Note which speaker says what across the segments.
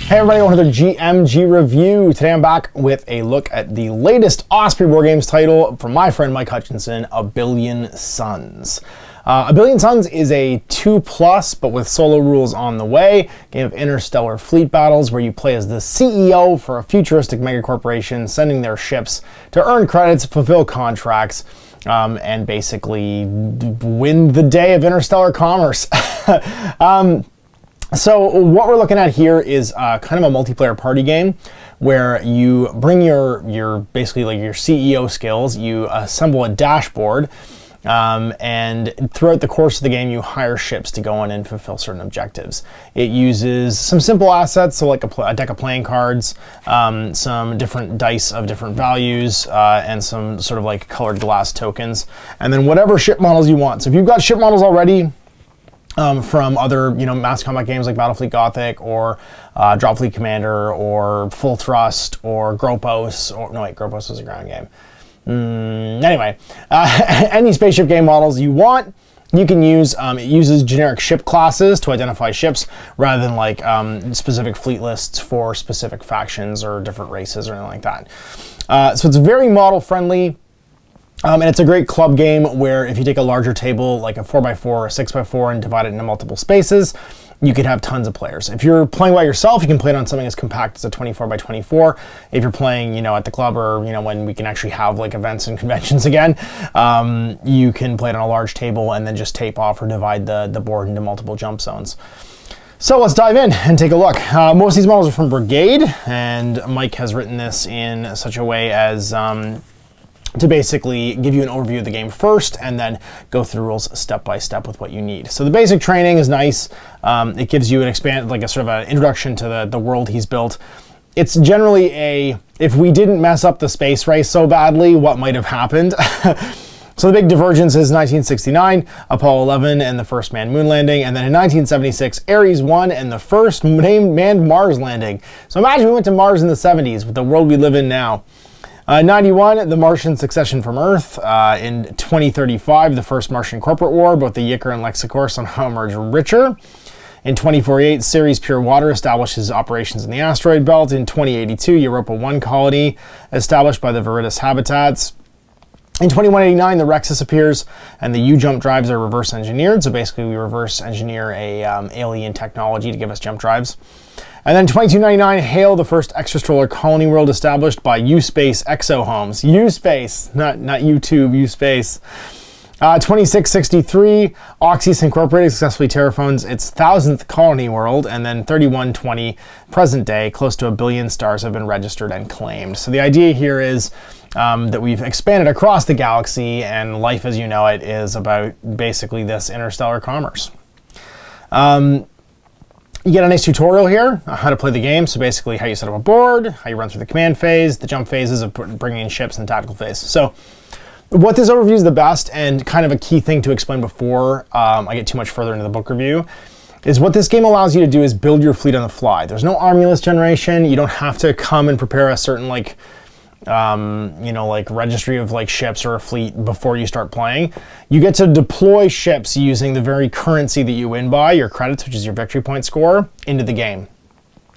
Speaker 1: Hey everybody, welcome to the GMG review. Today I'm back with a look at the latest Osprey War Games title from my friend Mike Hutchinson, A Billion Suns. A Billion Suns is a 2+, but with solo rules on the way, game of interstellar fleet battles where you play as the CEO for a futuristic megacorporation, sending their ships to earn credits, fulfill contracts, and basically win the day of interstellar commerce. So what we're looking at here is kind of a multiplayer party game where you bring your basically like your CEO skills, you assemble a dashboard, and throughout the course of the game you hire ships to go in and fulfill certain objectives. It uses some simple assets, so like a deck of playing cards, some different dice of different values, and some sort of like colored glass tokens, and then whatever ship models you want. So if you've got ship models already, from other, mass combat games like Battlefleet Gothic or Dropfleet Commander or Full Thrust or Gropos, or no wait, Gropos was a ground game. Anyway, any spaceship game models you want, you can use. It uses generic ship classes to identify ships rather than like specific fleet lists for specific factions or different races or anything like that. So it's very model friendly. And it's a great club game where if you take a larger table, like a 4x4 or a 6x4, and divide it into multiple spaces, you could have tons of players. If you're playing by yourself, you can play it on something as compact as a 24x24. If you're playing, at the club or, when we can actually have like events and conventions again, you can play it on a large table and then just tape off or divide the board into multiple jump zones. So let's dive in and take a look. Most of these models are from Brigade, and Mike has written this in such a way as to basically give you an overview of the game first and then go through rules step by step with what you need. So the basic training is nice. It gives you a sort of an introduction to the world he's built. It's generally if we didn't mess up the space race so badly, what might have happened? So the big divergence is 1969, Apollo 11 and the first manned moon landing, and then in 1976, Ares 1 and the first manned Mars landing. So imagine we went to Mars in the 70s with the world we live in now. 91, the Martian succession from Earth. In 2035, the first Martian corporate war, both the Yicker and Lexicors on how to emerge richer. In 2048, Ceres Pure Water establishes operations in the asteroid belt. In 2082, Europa 1 colony established by the Viridis habitats. In 2189, the Rexus appears, and the U-jump drives are reverse engineered. So basically, we reverse engineer a alien technology to give us jump drives. And then 2299, Hail, the first extrasolar colony world established by U-Space Exohomes. U-Space, not YouTube, U-Space. 2663, Oxys Incorporated successfully terraforms its 1000th colony world. And then 3120, present day, close to 1 billion stars have been registered and claimed. So the idea here is that we've expanded across the galaxy, and life as you know it is about basically this interstellar commerce. You get a nice tutorial here on how to play the game. So basically how you set up a board, how you run through the command phase, the jump phases of bringing in ships, and the tactical phase. So what this overview is the best, and kind of a key thing to explain before I get too much further into the book review, is what this game allows you to do is build your fleet on the fly. There's no army list generation. You don't have to come and prepare a certain registry of like ships or a fleet before you start playing. You get to deploy ships using the very currency that you win by, your credits, which is your victory point score, into the game.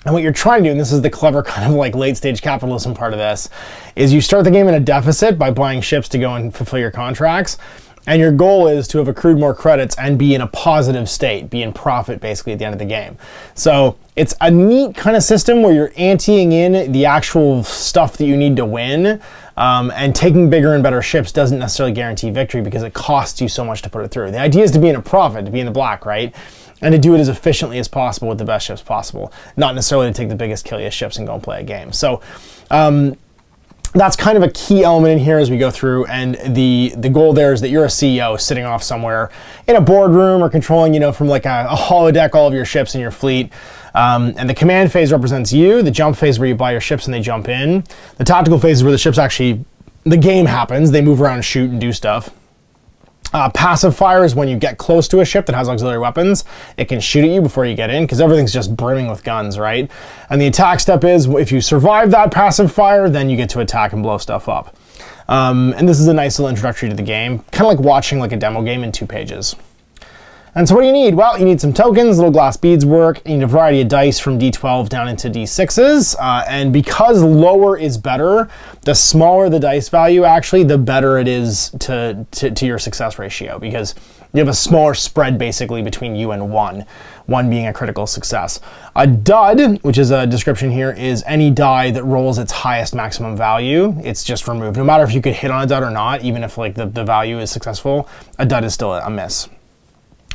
Speaker 1: And what you're trying to do, and this is the clever kind of like late stage capitalism part of this, is you start the game in a deficit by buying ships to go and fulfill your contracts. And your goal is to have accrued more credits and be in a positive state, be in profit basically at the end of the game. So it's a neat kind of system where you're anteing in the actual stuff that you need to win, and taking bigger and better ships doesn't necessarily guarantee victory because it costs you so much to put it through. The idea is to be in a profit, to be in the black, right? And to do it as efficiently as possible with the best ships possible, not necessarily to take the biggest, killiest ships and go and play a game. So that's kind of a key element in here as we go through, and the goal there is that you're a CEO sitting off somewhere in a boardroom or controlling, from like a holodeck all of your ships in your fleet. And the command phase represents you, the jump phase where you buy your ships and they jump in. The tactical phase is where the ships actually, the game happens, they move around and shoot and do stuff. Passive fire is when you get close to a ship that has auxiliary weapons. It can shoot at you before you get in because everything's just brimming with guns, right? And the attack step is if you survive that passive fire, then you get to attack and blow stuff up. And this is a nice little introductory to the game, kind of like watching like a demo game in 2 pages. And so what do you need? Well, you need some tokens, little glass beads work, you need a variety of dice from D12 down into D6s, and because lower is better, the smaller the dice value actually, the better it is to your success ratio, because you have a smaller spread basically between you and one being a critical success. A dud, which is a description here, is any die that rolls its highest maximum value. It's just removed. No matter if you could hit on a dud or not, even if like the value is successful, a dud is still a miss.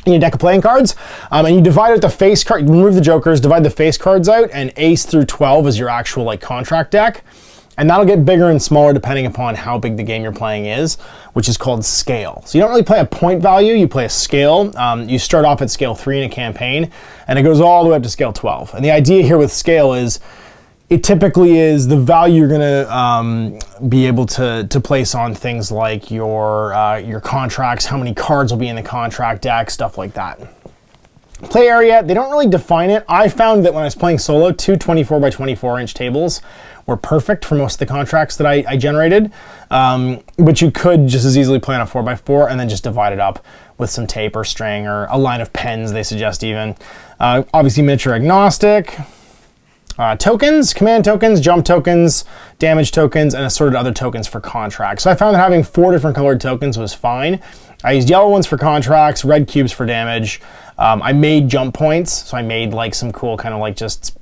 Speaker 1: You need a deck of playing cards, and you divide out the face card, remove the jokers, divide the face cards out, and ace through 12 is your actual like contract deck. And that'll get bigger and smaller depending upon how big the game you're playing is, which is called scale. So you don't really play a point value, you play a scale. You start off at scale 3 in a campaign, and it goes all the way up to scale 12. And the idea here with scale is, it typically is the value you're gonna be able to place on things like your contracts, how many cards will be in the contract deck, stuff like that. Play area, they don't really define it. I found that when I was playing solo, 2 24 by 24 inch tables were perfect for most of the contracts that I generated. But you could just as easily play on a 4x4 and then just divide it up with some tape or string or a line of pens, they suggest even. Obviously miniature agnostic. Tokens, command tokens, jump tokens, damage tokens, and assorted other tokens for contracts. So I found that having 4 different colored tokens was fine. I used yellow ones for contracts, red cubes for damage. I made jump points, so I made like some cool kind of like just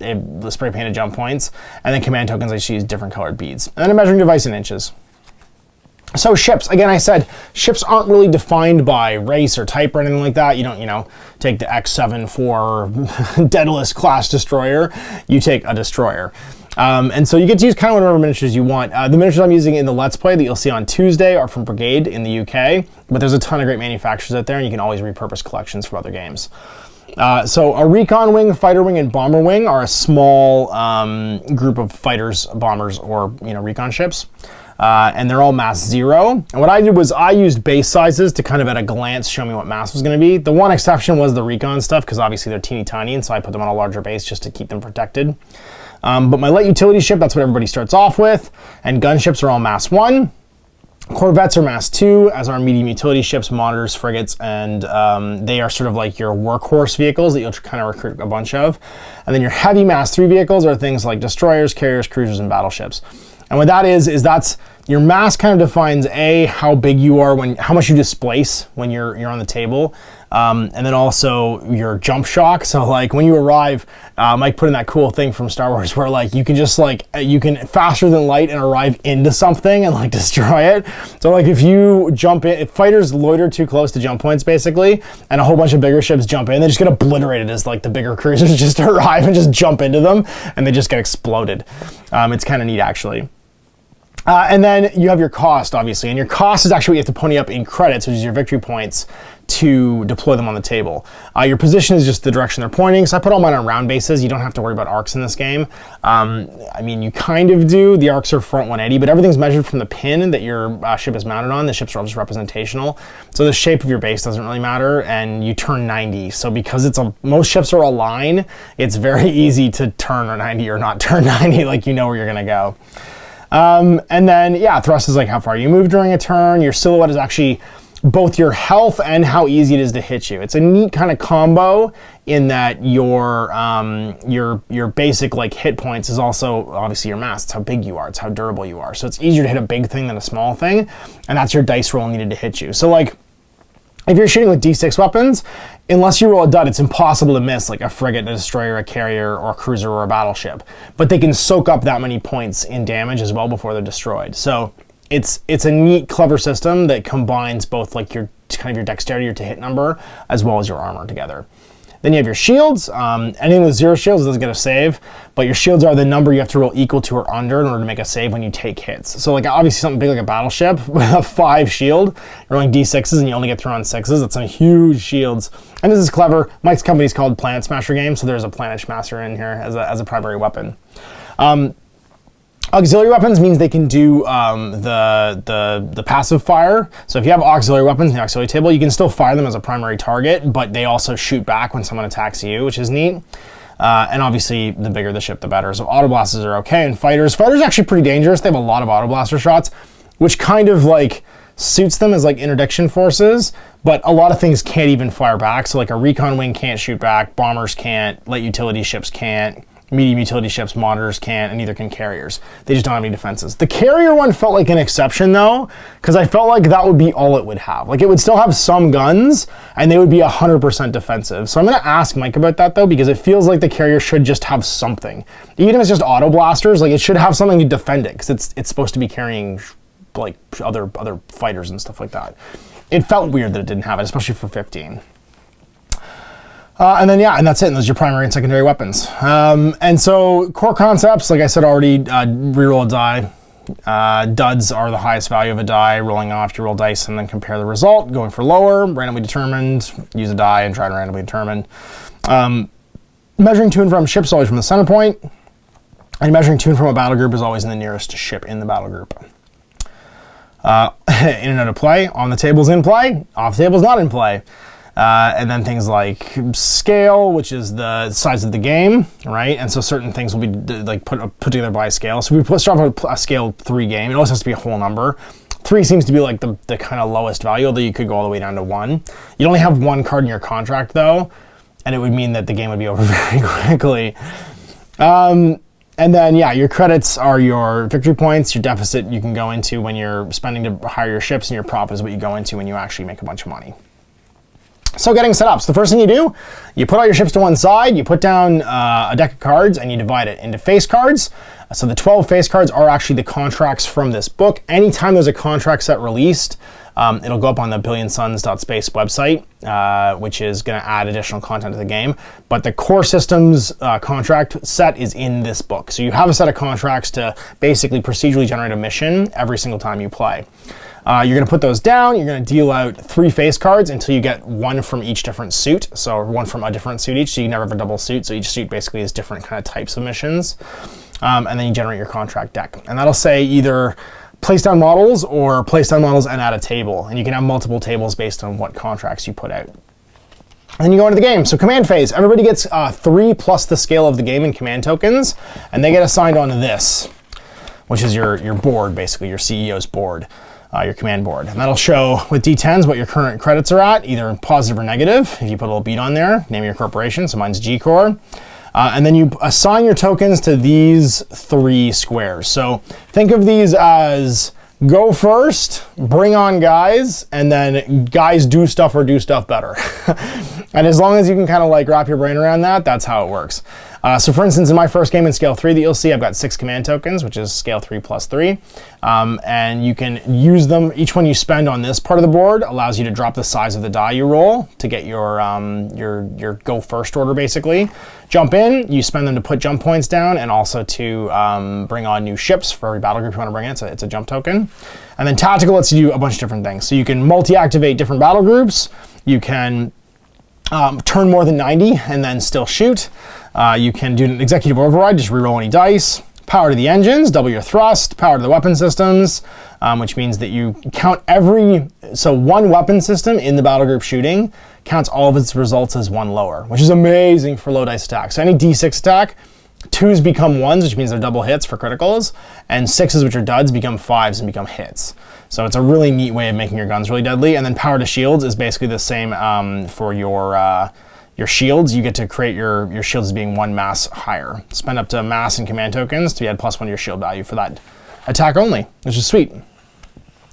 Speaker 1: spray painted jump points. And then command tokens, I just used different colored beads. And then a measuring device in inches. So ships, again, I said, ships aren't really defined by race or type or anything like that. You don't, take the X7 for Daedalus class destroyer. You take a destroyer. And so you get to use kind of whatever miniatures you want. The miniatures I'm using in the Let's Play that you'll see on Tuesday are from Brigade in the UK, but there's a ton of great manufacturers out there, and you can always repurpose collections for other games. So a Recon wing, fighter wing, and bomber wing are a small group of fighters, bombers, or Recon ships. And they're all mass 0. And what I did was I used base sizes to kind of at a glance show me what mass was going to be. The one exception was the Recon stuff, because obviously they're teeny tiny, and so I put them on a larger base just to keep them protected. But my light utility ship, that's what everybody starts off with, and gunships are all mass 1. Corvettes are mass 2, as are medium utility ships, monitors, frigates, and they are sort of like your workhorse vehicles that you'll kind of recruit a bunch of. And then your heavy mass 3 vehicles are things like destroyers, carriers, cruisers, and battleships. And what that is that's your mass kind of defines how big you are, how much you displace when you're on the table, and then also your jump shock. So like when you arrive, Mike put in that cool thing from Star Wars where like you can just you can faster than light and arrive into something and like destroy it. So like if you jump in, if fighters loiter too close to jump points basically, and a whole bunch of bigger ships jump in, they just get obliterated as like the bigger cruisers just arrive and just jump into them, and they just get exploded. It's kind of neat actually. And then you have your cost, obviously, and your cost is actually what you have to pony up in credits, which is your victory points, to deploy them on the table. Your position is just the direction they're pointing, so I put all mine on round bases. You don't have to worry about arcs in this game. I mean, you kind of do. The arcs are front 180, but everything's measured from the pin that your ship is mounted on. The ships are all just representational, so the shape of your base doesn't really matter, and you turn 90. So because most ships are a line, it's very easy to turn a 90 or not turn 90, like you know where you're gonna go. And then, yeah, thrust is like how far you move during a turn. Your silhouette is actually both your health and how easy it is to hit you. It's a neat kind of combo in that your basic like hit points is also obviously your mass. It's how big you are. It's how durable you are. So it's easier to hit a big thing than a small thing, and that's your dice roll needed to hit you. So like, if you're shooting with D6 weapons, unless you roll a dud, it's impossible to miss like a frigate, a destroyer, a carrier, or a cruiser, or a battleship. But they can soak up that many points in damage as well before they're destroyed. So it's a neat, clever system that combines both like your dexterity, your to hit number, as well as your armor together. Then you have your shields. Anything with 0 shields doesn't get a save, but your shields are the number you have to roll equal to or under in order to make a save when you take hits. So like obviously something big like a battleship with a 5 shield, you're rolling D6s and you only get thrown on 6s. That's some huge shields. And this is clever. Mike's company is called Planet Smasher Games, so there's a Planet Smasher in here as a primary weapon. Auxiliary weapons means they can do the passive fire. So if you have auxiliary weapons in the auxiliary table, you can still fire them as a primary target, but they also shoot back when someone attacks you, which is neat. And obviously, the bigger the ship, the better. So auto blasters are okay. And fighters are actually pretty dangerous. They have a lot of auto blaster shots, which kind of like suits them as like interdiction forces, but a lot of things can't even fire back. So like a recon wing can't shoot back, bombers can't, light utility ships can't, medium utility ships, monitors can't, and neither can carriers. They just don't have any defenses. The carrier one felt like an exception though, because I felt like that would be all it would have. Like it would still have some guns, and they would be 100% defensive. So I'm gonna ask Mike about that though, because it feels like the carrier should just have something. Even if it's just auto blasters, like it should have something to defend it, because it's supposed to be carrying like other fighters and stuff like that. It felt weird that it didn't have it, especially for 15. And then, yeah, and that's it. And those are your primary and secondary weapons. And so core concepts, like I said already, reroll a die. Duds are the highest value of a die. Rolling off, you roll dice and then compare the result. Going for lower, randomly determined. Use a die and try to randomly determine. Measuring to and from ships always from the center point. And measuring to and from a battle group is always in the nearest ship in the battle group. In and out of play. On the table's in play. Off the table's not in play. And then things like scale, which is the size of the game, right? And so certain things will be like put together by scale. So if we start with a scale 3 game, it always has to be a whole number. 3 seems to be like the kind of lowest value, although you could go all the way down to 1. You'd only have 1 card in your contract though, and it would mean that the game would be over very quickly. And then, yeah, your credits are your victory points. Your deficit you can go into when you're spending to hire your ships, and your profit is what you go into when you actually make a bunch of money. So getting set up. So the first thing you do, you put all your ships to one side, you put down a deck of cards, and you divide it into face cards. So the 12 face cards are actually the contracts from this book. Anytime there's a contract set released, it'll go up on the billionsuns.space website, which is going to add additional content to the game. But the core systems contract set is in this book. So you have a set of contracts to basically procedurally generate a mission every single time you play. You're going to put those down. You're going to deal out 3 face cards until you get 1 from each different suit. So 1 from a different suit each. So you never have a double suit. So each suit basically is different kind of types of missions. And then you generate your contract deck. And that'll say either place down models or place down models and add a table. And you can have multiple tables based on what contracts you put out. And then you go into the game. So command phase. Everybody gets 3 plus the scale of the game in command tokens. And they get assigned onto this, which is your board, basically, your CEO's board. Your command board. And that'll show with D10s what your current credits are at, either positive or negative. If you put a little beat on there, name your corporation, so mine's G Corp. And then you assign your tokens to these 3 squares. So think of these as go first, bring on guys, and then guys do stuff or do stuff better. And as long as you can kind of like wrap your brain around that, that's how it works. So for instance, in my first game in scale 3 that you'll see, I've got 6 command tokens, which is scale 3 plus 3. And you can use them. Each one you spend on this part of the board allows you to drop the size of the die you roll to get your go first order, basically. Jump in, you spend them to put jump points down and also to bring on new ships for every battle group you want to bring in. So it's a jump token. And then tactical lets you do a bunch of different things. So you can multi-activate different battle groups. You can turn more than 90 and then still shoot. You can do an executive override, just reroll any dice. Power to the engines, double your thrust. Power to the weapon systems, which means that you count so 1 weapon system in the battle group shooting counts all of its results as 1 lower, which is amazing for low dice attacks. So any D6 attack, 2s become 1s, which means they're double hits for criticals, and 6s, which are duds, become 5s and become hits. So it's a really neat way of making your guns really deadly. And then power to shields is basically the same for your shields. You get to create your shields as being 1 mass higher. Spend up to mass and command tokens to add +1 to your shield value for that attack only, which is sweet.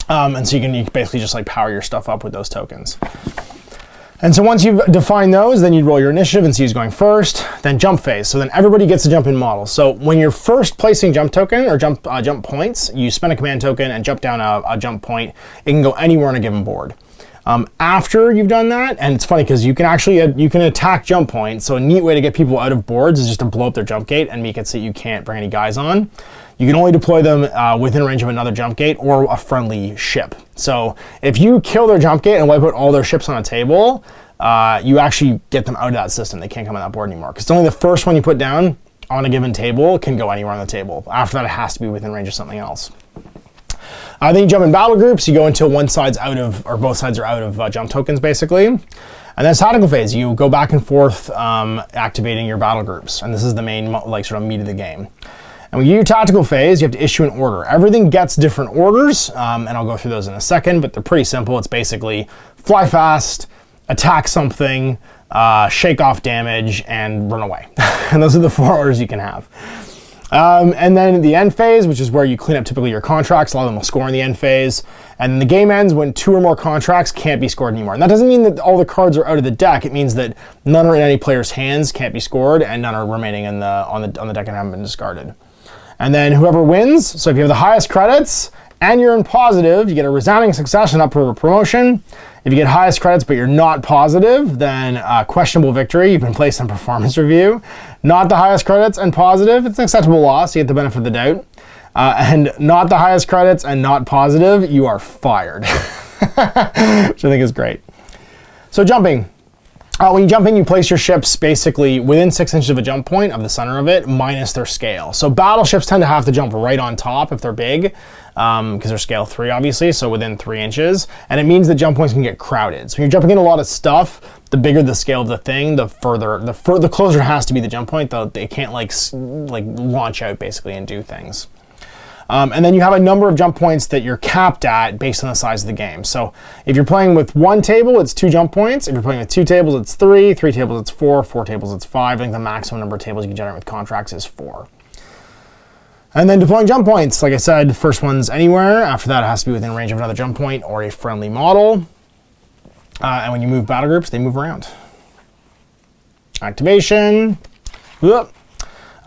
Speaker 1: And so you can basically just like power your stuff up with those tokens. And so once you've defined those, then you roll your initiative and see who's going first, then jump phase. So then everybody gets to jump in model. So when you're first placing jump token or jump points, you spend a command token and jump down a jump point. It can go anywhere on a given board. After you've done that, and it's funny because you can actually attack jump points. So a neat way to get people out of boards is just to blow up their jump gate and make it so you can't bring any guys on. You can only deploy them within range of another jump gate or a friendly ship. So if you kill their jump gate and wipe out all their ships on a table, you actually get them out of that system. They can't come on that board anymore because it's only the first one you put down on a given table can go anywhere on the table. After that, it has to be within range of something else. Then you jump in battle groups. You go until one side's out of, or both sides are out of jump tokens, basically. And then tactical phase. You go back and forth activating your battle groups. And this is the main, like, sort of meat of the game. And when you do your tactical phase, you have to issue an order. Everything gets different orders, and I'll go through those in a second, but they're pretty simple. It's basically fly fast, attack something, shake off damage, and run away. And those are the 4 orders you can have. And then the end phase, which is where you clean up typically your contracts. A lot of them will score in the end phase. And the game ends when 2 or more contracts can't be scored anymore. And that doesn't mean that all the cards are out of the deck. It means that none are in any player's hands, can't be scored, and none are remaining on the deck and haven't been discarded. And then whoever wins, so if you have the highest credits and you're in positive, you get a resounding success and up for a promotion. If you get highest credits but you're not positive, then questionable victory. You've been placed on performance review. Not the highest credits and positive, it's an acceptable loss. You get the benefit of the doubt. And not the highest credits and not positive, you are fired. Which I think is great. So jumping. When you jump in, you place your ships basically within 6 inches of a jump point of the center of it, minus their scale. So battleships tend to have to jump right on top if they're big, because they're scale 3, obviously, so within 3 inches. And it means that jump points can get crowded. So when you're jumping in a lot of stuff, the bigger the scale of the thing, the closer it has to be the jump point, though it can't like launch out basically and do things. And then you have a number of jump points that you're capped at based on the size of the game. So if you're playing with 1 table, it's 2 jump points. If you're playing with 2 tables, it's 3. 3 tables, it's 4. 4 tables, it's 5. I think the maximum number of tables you can generate with contracts is 4. And then deploying jump points. Like I said, first one's anywhere. After that, it has to be within range of another jump point or a friendly model. And when you move battle groups, they move around. Activation. Whoop.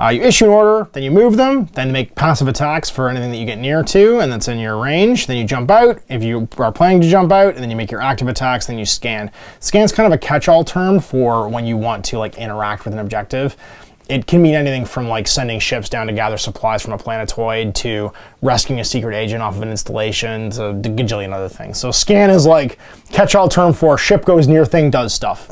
Speaker 1: You issue an order, then you move them, then make passive attacks for anything that you get near to and that's in your range. Then you jump out if you are planning to jump out, and then you make your active attacks, then you scan. Scan's kind of a catch-all term for when you want to like interact with an objective. It can mean anything from like sending ships down to gather supplies from a planetoid to rescuing a secret agent off of an installation to a gajillion other things. So scan is like catch-all term for ship goes near thing, does stuff.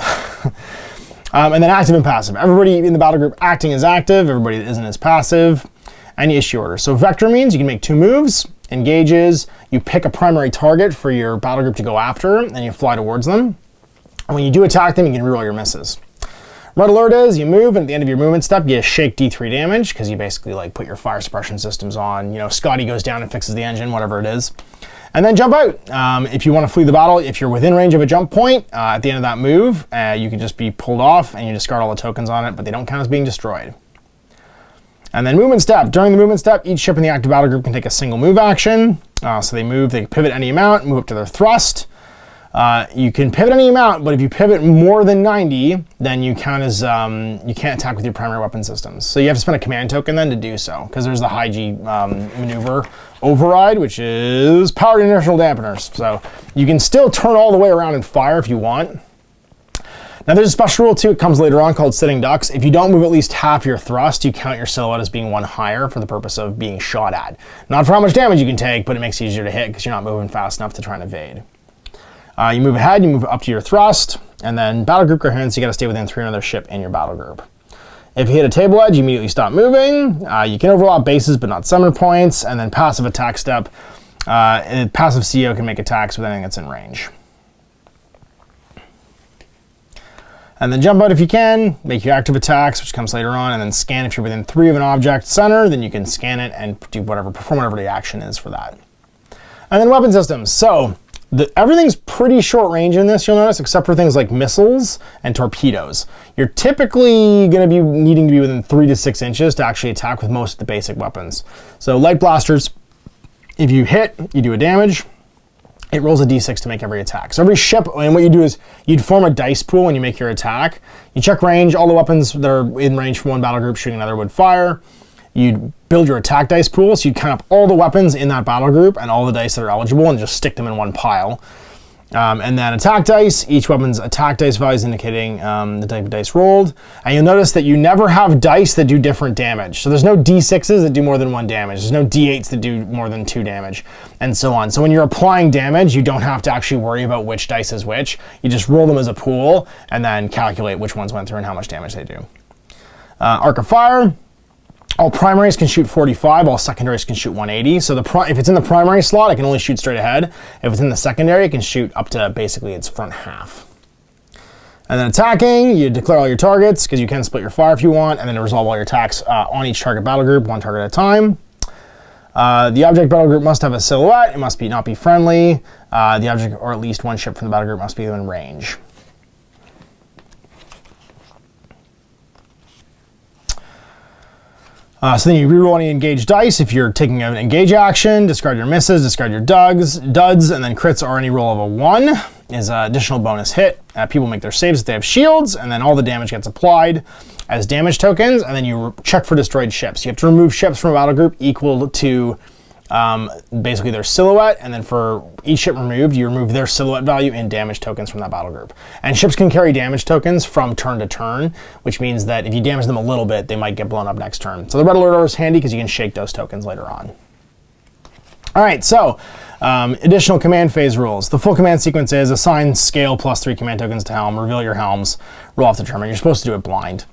Speaker 1: And then active and passive. Everybody in the battle group acting is active, everybody that isn't is passive, and you issue orders. So vector means you can make 2 moves, engages, you pick a primary target for your battle group to go after, and you fly towards them. And when you do attack them, you can reroll your misses. Red alert is you move, and at the end of your movement step, you shake D3 damage, because you basically like put your fire suppression systems on. You know, Scotty goes down and fixes the engine, whatever it is. And then jump out. If you want to flee the battle, if you're within range of a jump point, at the end of that move, you can just be pulled off and you discard all the tokens on it, but they don't count as being destroyed. And then movement step. During the movement step, each ship in the active battle group can take a single move action. So they move, they pivot any amount, move up to their thrust. You can pivot any amount, but if you pivot more than 90, then you count as, you can't attack with your primary weapon systems. So you have to spend a command token then to do so, because there's the high G maneuver override, which is powered inertial dampeners. So you can still turn all the way around and fire if you want. Now there's a special rule too, it comes later on, called sitting ducks. If you don't move at least half your thrust, you count your silhouette as being 1 higher for the purpose of being shot at. Not for how much damage you can take, but it makes it easier to hit because you're not moving fast enough to try and evade. You move ahead, you move up to your thrust, and then battle group coherence, you gotta stay within 3 another ship in your battle group. If you hit a table edge, you immediately stop moving. You can overlap bases, but not summon points, and then passive attack step. Passive CEO can make attacks with anything that's in range. And then jump out if you can, make your active attacks, which comes later on, and then scan if you're within 3 of an object center, then you can scan it and do whatever, perform whatever the action is for that. And then weapon systems. So, everything's pretty short range in this, you'll notice, except for things like missiles and torpedoes. You're typically going to be needing to be within 3 to 6 inches to actually attack with most of the basic weapons. So light blasters, if you hit, you do a damage. It rolls a d6 to make every attack. So every ship, and what you do is you'd form a dice pool when you make your attack. You check range, all the weapons that are in range from one battle group shooting another would fire. You'd build your attack dice pool, so you'd count up all the weapons in that battle group and all the dice that are eligible and just stick them in one pile. And then attack dice, each weapon's attack dice value is indicating the type of dice rolled. And you'll notice that you never have dice that do different damage. So there's no d6s that do more than 1 damage. There's no d8s that do more than 2 damage, and so on. So when you're applying damage, you don't have to actually worry about which dice is which. You just roll them as a pool and then calculate which ones went through and how much damage they do. Arc of fire. All primaries can shoot 45, all secondaries can shoot 180. So if it's in the primary slot, it can only shoot straight ahead. If it's in the secondary, it can shoot up to basically its front half. And then attacking, you declare all your targets, because you can split your fire if you want, and then resolve all your attacks on each target battle group, one target at a time. The object battle group must have a silhouette. It must not be friendly. The object, or at least one ship from the battle group, must be within range. So then you reroll any engaged dice. If you're taking an engage action, discard your misses, discard your duds, and then crits are any roll of a 1 is an additional bonus hit. People make their saves if they have shields, and then all the damage gets applied as damage tokens, and then you check for destroyed ships. You have to remove ships from a battle group equal to basically their silhouette, and then for each ship removed, you remove their silhouette value in damage tokens from that battle group. And ships can carry damage tokens from turn to turn, which means that if you damage them a little bit, they might get blown up next turn. So the red alert is handy because you can shake those tokens later on. All right, so additional command phase rules. The full command sequence is assign scale +3 command tokens to helm, reveal your helms, roll off the tournament. You're supposed to do it blind.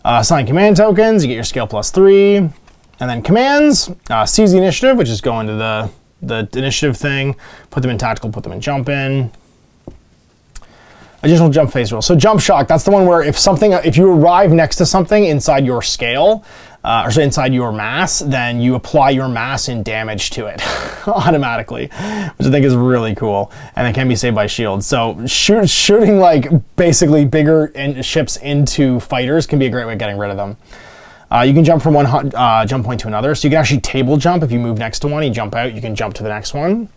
Speaker 1: Assign command tokens, you get your scale +3. And then commands, seize the initiative, which is go into the initiative thing, put them in tactical, put them in jump in. Additional jump phase rule. So jump shock, that's the one where if you arrive next to something inside your scale, or so inside your mass, then you apply your mass and damage to it automatically, which I think is really cool. And it can be saved by shields. So shooting like basically bigger ships into fighters can be a great way of getting rid of them. You can jump from one jump point to another. So you can actually table jump. If you move next to one, you jump out, you can jump to the next one.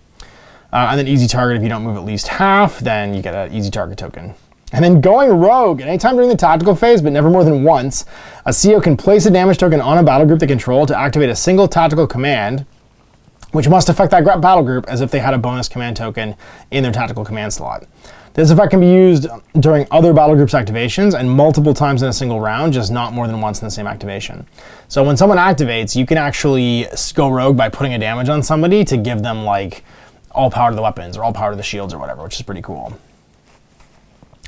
Speaker 1: And then easy target, if you don't move at least half, then you get an easy target token. And then going rogue, anytime during the tactical phase, but never more than once, a CO can place a damage token on a battle group they control to activate a single tactical command, which must affect that battle group as if they had a bonus command token in their tactical command slot. This effect can be used during other battle groups' activations and multiple times in a single round, just not more than once in the same activation. So when someone activates, you can actually go rogue by putting a damage on somebody to give them like all power to the weapons or all power to the shields or whatever, which is pretty cool.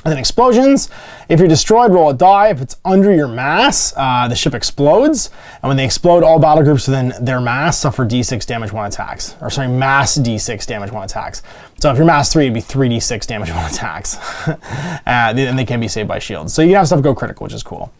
Speaker 1: And then explosions, if you're destroyed, roll a die. If it's under your mass, the ship explodes. And when they explode, all battle groups within their mass suffer D6 damage 1 attacks. Or sorry, mass D6 damage 1 attacks. So if you're mass 3, it'd be 3d6 damage 1 attacks. And they can be saved by shields. So you can have stuff go critical, which is cool.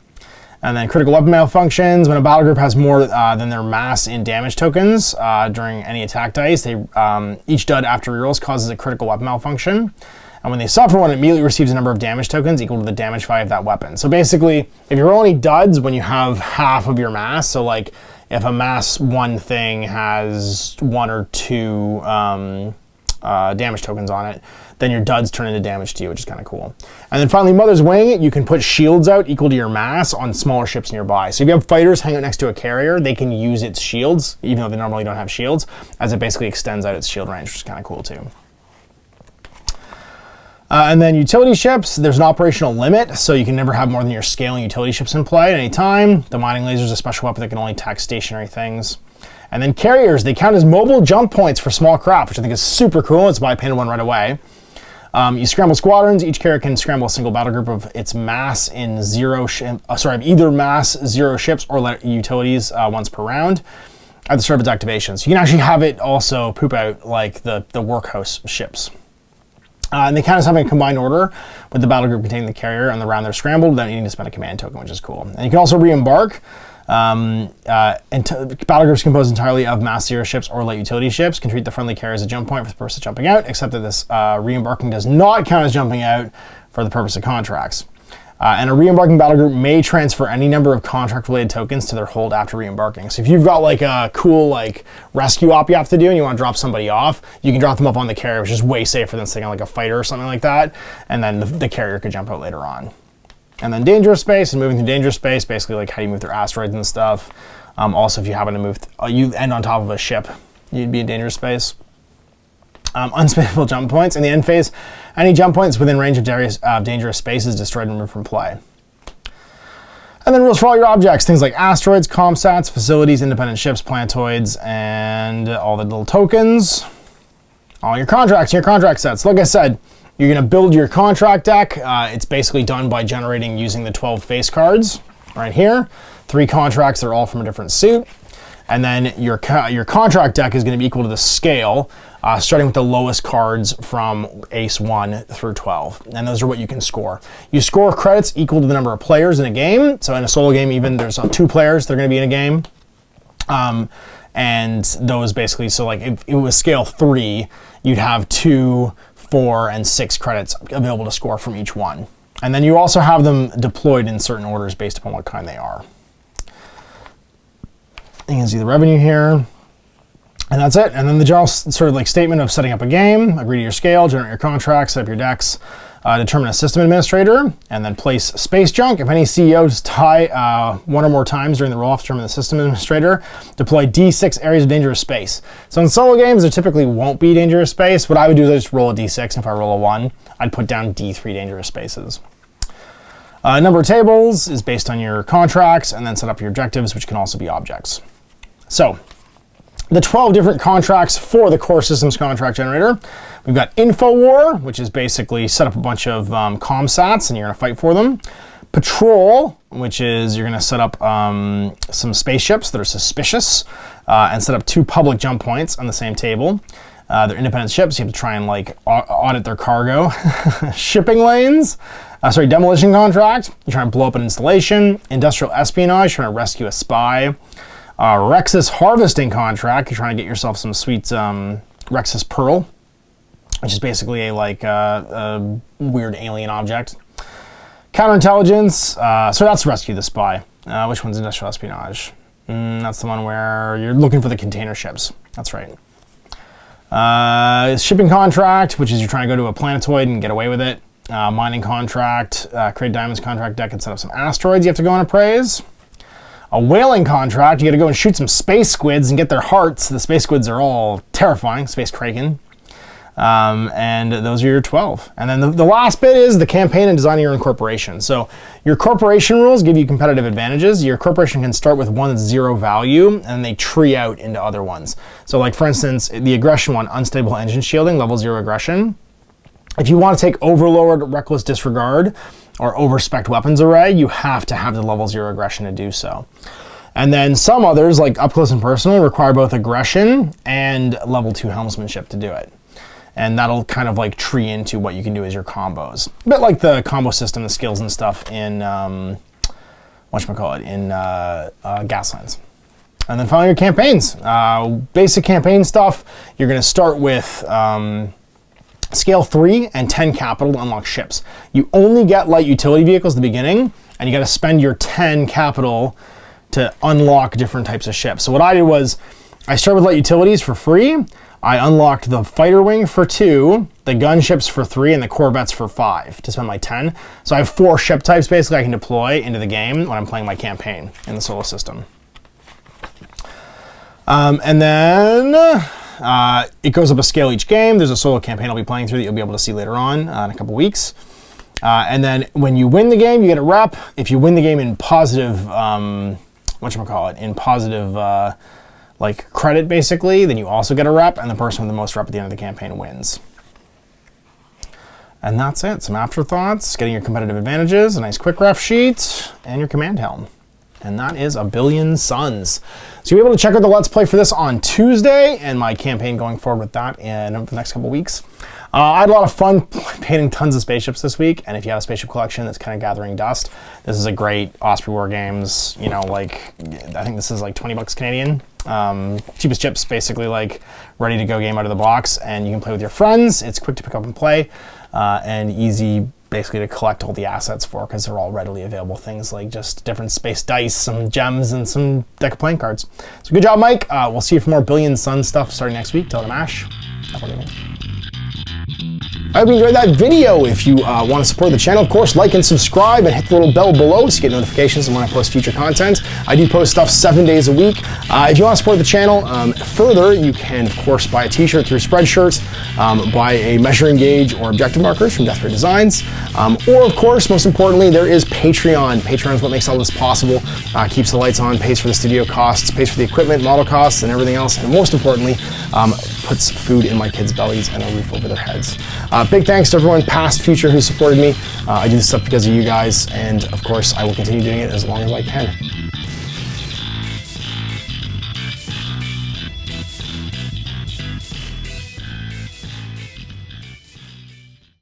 Speaker 1: And then critical weapon malfunctions. When a battle group has more than their mass in damage tokens during any attack dice, each dud after rerolls causes a critical weapon malfunction. And when they suffer one, it immediately receives a number of damage tokens equal to the damage value of that weapon. So basically, if you roll any duds when you have half of your mass, so like if a mass 1 thing has 1 or 2 damage tokens on it, then your duds turn into damage to you, which is kind of cool. And then finally, Mother's Wing, you can put shields out equal to your mass on smaller ships nearby. So if you have fighters hang out next to a carrier, they can use its shields, even though they normally don't have shields, as it basically extends out its shield range, which is kind of cool too. And then utility ships, there's an operational limit, so you can never have more than your scaling utility ships in play at any time. The mining laser is a special weapon that can only attack stationary things. And then carriers, they count as mobile jump points for small craft, which I think is super cool. It's why I painted one right away. You scramble squadrons. Each carrier can scramble a single battle group of its mass in either mass 0 ships or utilities once per round at the start of its activation. So you can actually have it also poop out like the workhouse ships. And they count as having a combined order with the battle group containing the carrier on the round they're scrambled without needing to spend a command token, which is cool. And you can also re-embark. Battle groups composed entirely of mass 0 ships or light utility ships can treat the friendly carrier as a jump point for the purpose of jumping out, except that this re-embarking does not count as jumping out for the purpose of contracts. And a re-embarking battle group may transfer any number of contract-related tokens to their hold after re-embarking. So if you've got like a cool like rescue op you have to do and you want to drop somebody off, you can drop them up on the carrier, which is way safer than sitting on like a fighter or something like that. And then the carrier could jump out later on. And then dangerous space, and moving through dangerous space, basically like how you move through asteroids and stuff. Also, if you happen to move, you end on top of a ship, you'd be in dangerous space. Unspecifiable jump points. In the end phase, any jump points within range of dangerous space is destroyed and removed from play. And then rules for all your objects, things like asteroids, comsats, facilities, independent ships, planetoids, and all the little tokens. All your contracts, your contract sets. Like I said, you're going to build your contract deck. It's basically done by generating using the 12 face cards right here. 3 contracts, they're all from a different suit. And then your contract deck is going to be equal to the scale starting with the lowest cards from Ace 1 through 12. And those are what you can score. You score credits equal to the number of players in a game. So in a solo game, even there's 2 players, they're going to be in a game. And those basically, so like if it was scale 3, you'd have 2, 4, and 6 credits available to score from each one. And then you also have them deployed in certain orders based upon what kind they are. You can see the revenue here. And that's it. And then the general sort of like statement of setting up a game, agree to your scale, generate your contracts, set up your decks, determine a system administrator, and then place space junk. If any CEOs tie 1 or more times during the roll-off, determine the system administrator, deploy D6 areas of dangerous space. So in solo games, there typically won't be dangerous space. What I would do is just roll a D6, and if I roll a 1, I'd put down D3 dangerous spaces. Number of tables is based on your contracts, and then set up your objectives, which can also be objects. So, the 12 different contracts for the core systems contract generator. We've got Info War, which is basically set up a bunch of comsats and you're going to fight for them. Patrol, which is you're going to set up some spaceships that are suspicious and set up 2 public jump points on the same table. They're independent ships. You have to try and like audit their cargo. Shipping lanes. Demolition contract. You're trying to blow up an installation. Industrial espionage. Trying to rescue a spy. Rexus harvesting contract. You're trying to get yourself some sweet Rexus pearl, which is basically a weird alien object. Counterintelligence. So that's rescue the spy. Which one's industrial espionage? That's the one where you're looking for the container ships. That's right. Shipping contract, which is you're trying to go to a planetoid and get away with it. Mining contract. Create diamonds contract deck and set up some asteroids you have to go and appraise. A whaling contract, you gotta go and shoot some space squids and get their hearts. The space squids are all terrifying, space kraken. And those are your 12. And then the last bit is the campaign and designing your own corporation. So your corporation rules give you competitive advantages. Your corporation can start with one that's 0 value, and they tree out into other ones. So like for instance, the aggression one, unstable engine shielding, level 0 aggression. If you want to take overlord, reckless disregard, or overspec weapons array, you have to have the level 0 aggression to do so. And then some others, like up close and personal, require both aggression and level 2 helmsmanship to do it. And that'll kind of like tree into what you can do as your combos. A bit like the combo system, the skills and stuff in, Gaslands. And then finally your campaigns. Basic campaign stuff, you're gonna start with scale 3 and 10 capital to unlock ships. You only get light utility vehicles at the beginning, and you got to spend your 10 capital to unlock different types of ships. So what I did was, I started with light utilities for free. I unlocked the fighter wing for 2, the gunships for 3, and the corvettes for 5 to spend my 10. So I have 4 ship types basically I can deploy into the game when I'm playing my campaign in the solo system. And then it goes up a scale each game. There's a solo campaign I'll be playing through that you'll be able to see later on in a couple weeks. And then when you win the game, you get a rep. If you win the game in positive, like credit basically, then you also get a rep, and the person with the most rep at the end of the campaign wins. And that's it. Some afterthoughts, getting your competitive advantages, a nice quick ref sheet, and your command helm. And that is A Billion Suns. So you'll be able to check out the Let's Play for this on Tuesday, and my campaign going forward with that in the next couple weeks. I had a lot of fun painting tons of spaceships this week, and if you have a spaceship collection that's kind of gathering dust, this is a great Osprey War Games, you know, like, I think this is like 20 bucks Canadian. Cheapest chips, basically like ready to go game out of the box, and you can play with your friends. It's quick to pick up and play, and easy basically to collect all the assets for, because they're all readily available things like just different space dice, some gems, and some deck of playing cards. So good job, Mike. We'll see you for more Billion Sun stuff starting next week. Till then, Ash. Have a good one. I hope you enjoyed that video. If you want to support the channel, of course, like and subscribe and hit the little bell below so you get notifications when I post future content. I do post stuff 7 days a week. If you want to support the channel further, you can, of course, buy a t-shirt through Spreadshirt, buy a measuring gauge or objective markers from Death Ray Designs, or, of course, most importantly, there is Patreon. Patreon is what makes all this possible, keeps the lights on, pays for the studio costs, pays for the equipment, model costs, and everything else, and most importantly, puts food in my kids' bellies and a roof over their heads. Big thanks to everyone, past, future, who supported me. I do this stuff because of you guys, and of course, I will continue doing it as long as I can.